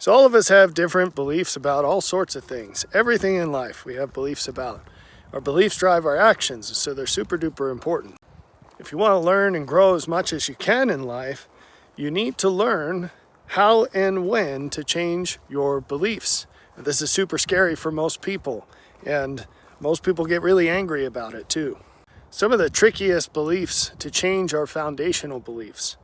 So all of us have different beliefs about all sorts of things. Everything in life we have beliefs about. Our beliefs drive our actions, so they're super duper important. If you want to learn and grow as much as you can in life, you need to learn how and when to change your beliefs. This is super scary for most people, and most people get really angry about it too. Some of the trickiest beliefs to change are foundational beliefs.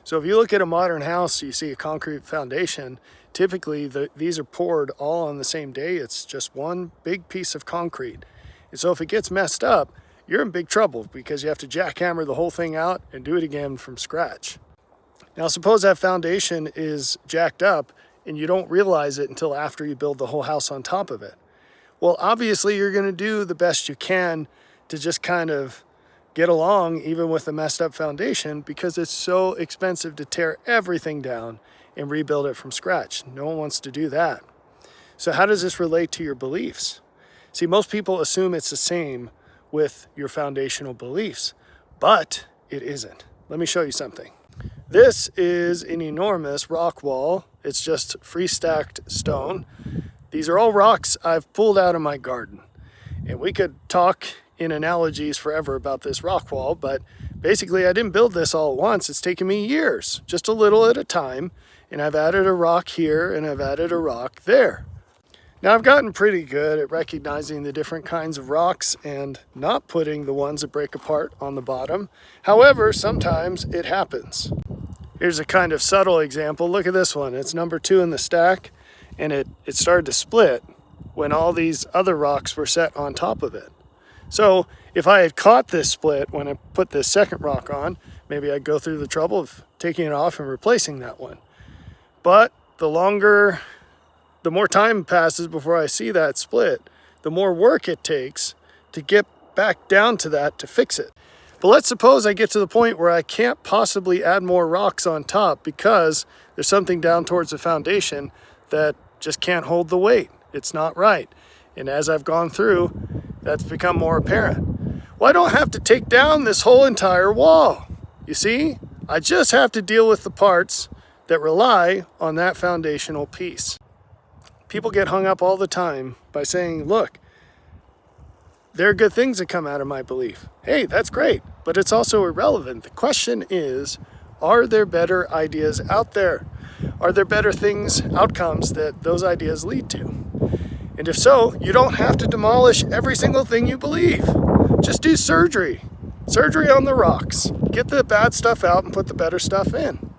So if you look at a modern house, you see a concrete foundation. Typically, these are poured all on the same day. It's just one big piece of concrete. And so if it gets messed up, you're in big trouble because you have to jackhammer the whole thing out and do it again from scratch. Now, suppose that foundation is jacked up and you don't realize it until after you build the whole house on top of it. Well, obviously, you're going to do the best you can to just kind of get along even with a messed up foundation because it's so expensive to tear everything down and rebuild it from scratch. No one wants to do that. So how does this relate to your beliefs? See, most people assume it's the same with your foundational beliefs, but it isn't. Let me show you something. This is an enormous rock wall. It's just free stacked stone. These are all rocks I've pulled out of my garden. And we could talk in analogies forever about this rock wall, but basically I didn't build this all at once. It's taken me years, just a little at a time. And I've added a rock here and I've added a rock there. Now I've gotten pretty good at recognizing the different kinds of rocks and not putting the ones that break apart on the bottom. However, sometimes it happens. Here's a kind of subtle example. Look at this one. It's number 2 in the stack, and it started to split when all these other rocks were set on top of it. So if I had caught this split when I put this second rock on, maybe I'd go through the trouble of taking it off and replacing that one. But the more time passes before I see that split, the more work it takes to get back down to that to fix it. But let's suppose I get to the point where I can't possibly add more rocks on top because there's something down towards the foundation that just can't hold the weight. It's not right. And as I've gone through, that's become more apparent. Well, I don't have to take down this whole entire wall. You see, I just have to deal with the parts that rely on that foundational piece. People get hung up all the time by saying, look, there are good things that come out of my belief. Hey, that's great, but it's also irrelevant. The question is, are there better ideas out there? Are there better things, outcomes that those ideas lead to? And if so, you don't have to demolish every single thing you believe. Just do surgery. Surgery on the rocks. Get the bad stuff out and put the better stuff in.